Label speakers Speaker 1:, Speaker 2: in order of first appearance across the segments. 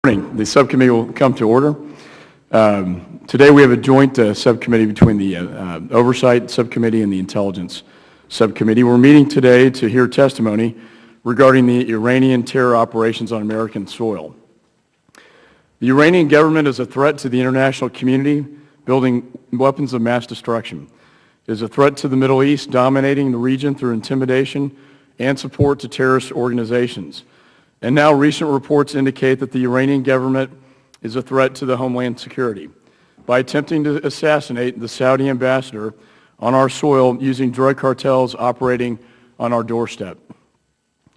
Speaker 1: Morning. The subcommittee will come to order. Today we have a joint subcommittee between the Oversight Subcommittee and the Intelligence Subcommittee. We're meeting today to hear testimony regarding the Iranian terror operations on American soil. The Iranian government is a threat to the international community, building weapons of mass destruction. It is a threat to the Middle East, dominating the region through intimidation and support to terrorist organizations. And now recent reports indicate that the Iranian government is a threat to the homeland security by attempting to assassinate the Saudi ambassador on our soil using drug cartels operating on our doorstep.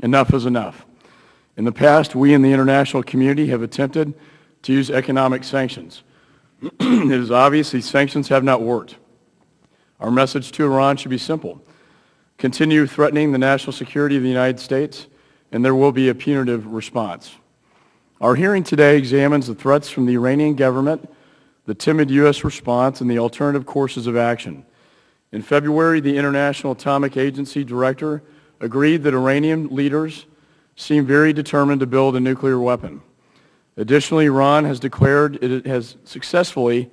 Speaker 1: Enough is enough. In the past, we in the international community have attempted to use economic sanctions. It is obvious these sanctions have not worked. Our message to Iran should be simple. Continue threatening the national security of the United States, and there will be a punitive response. Our hearing today examines the threats from the Iranian government, the timid U.S. response, and the alternative courses of action. In February, the International Atomic Agency director agreed that Iranian leaders seem very determined to build a nuclear weapon. Additionally, Iran has declared it has successfully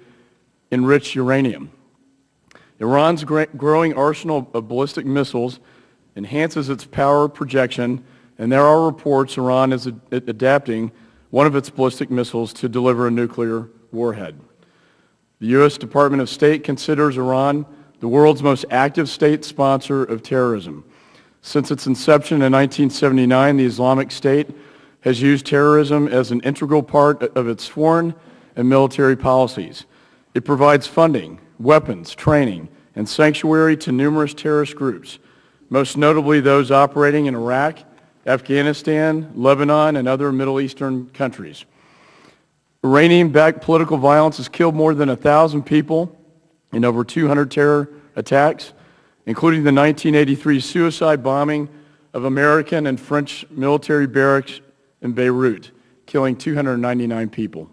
Speaker 1: enriched uranium. Iran's growing arsenal of ballistic missiles enhances its power projection, and there are reports Iran is adapting one of its ballistic missiles to deliver a nuclear warhead. The U.S. Department of State considers Iran the world's most active state sponsor of terrorism. Since its inception in 1979, the Islamic State has used terrorism as an integral part of its foreign and military policies. It provides funding, weapons, training, and sanctuary to numerous terrorist groups, most notably those operating in Iraq, Afghanistan, Lebanon, and other Middle Eastern countries. Iranian-backed political violence has killed more than 1,000 people in over 200 terror attacks, including the 1983 suicide bombing of American and French military barracks in Beirut, killing 299 people.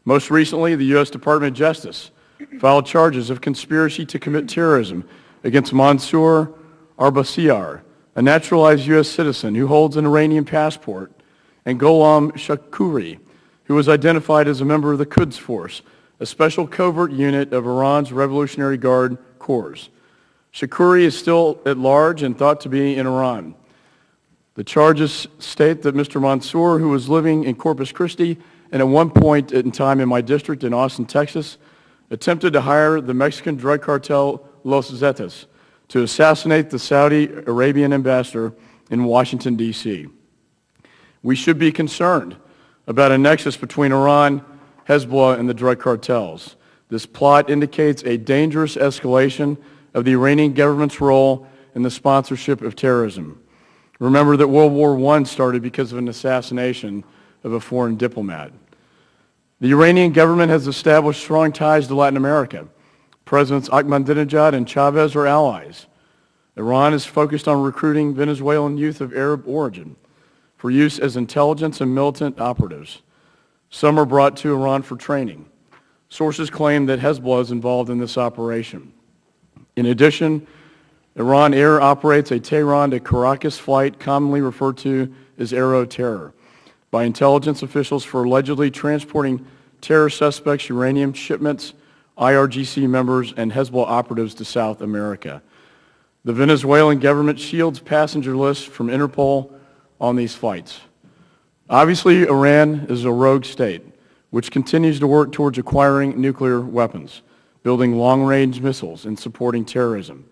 Speaker 1: Most recently, the U.S. Department of Justice filed charges of conspiracy to commit terrorism against Mansour Arbasiar, a naturalized U.S. citizen who holds an Iranian passport, and Gholam Shakuri, who was identified as a member of the Quds Force, a special covert unit of Iran's Revolutionary Guard Corps. Shakuri is still at large and thought to be in Iran. The charges state that Mr. Mansour, who was living in Corpus Christi and at one point in time in my district in Austin, Texas, attempted to hire the Mexican drug cartel Los Zetas to assassinate the Saudi Arabian ambassador in Washington, D.C. We should be concerned about a nexus between Iran, Hezbollah, and the drug cartels. This plot indicates a dangerous escalation of the Iranian government's role in the sponsorship of terrorism. Remember that World War I started because of an assassination of a foreign diplomat. The Iranian government has established strong ties to Latin America. Presidents Ahmadinejad and Chavez are allies. Iran is focused on recruiting Venezuelan youth of Arab origin for use as intelligence and militant operatives. Some are brought to Iran for training. Sources claim that Hezbollah is involved in this operation. In addition, Iran Air operates a Tehran to Caracas flight commonly referred to as Aero Terror by intelligence officials for allegedly transporting terror suspects, uranium shipments, IRGC members, and Hezbollah operatives to South America. The Venezuelan government shields passenger lists from Interpol on these flights. Obviously, Iran is a rogue state, which continues to work towards acquiring nuclear weapons, building long-range missiles, and supporting terrorism.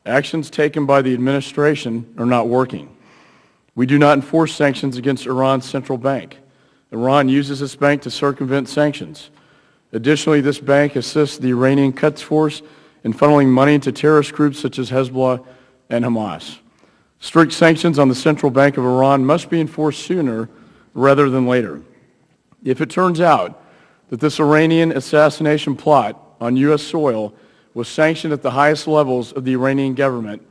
Speaker 1: Actions taken by the administration are not working. We do not enforce sanctions against Iran's central bank. Iran uses this bank to circumvent sanctions. Additionally, this bank assists the Iranian Quds Force in funneling money into terrorist groups such as Hezbollah and Hamas. Strict sanctions on the central bank of Iran must be enforced sooner rather than later. If it turns out that this Iranian assassination plot on U.S. soil was sanctioned at the highest levels of the Iranian government,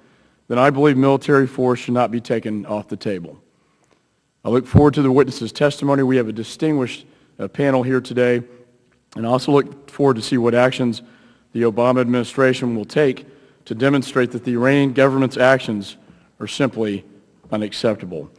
Speaker 1: then I believe military force should not be taken off the table. I look forward to the witnesses' testimony. We have a distinguished panel here today, and I also look forward to see what actions the Obama administration will take to demonstrate that the Iranian government's actions are simply unacceptable.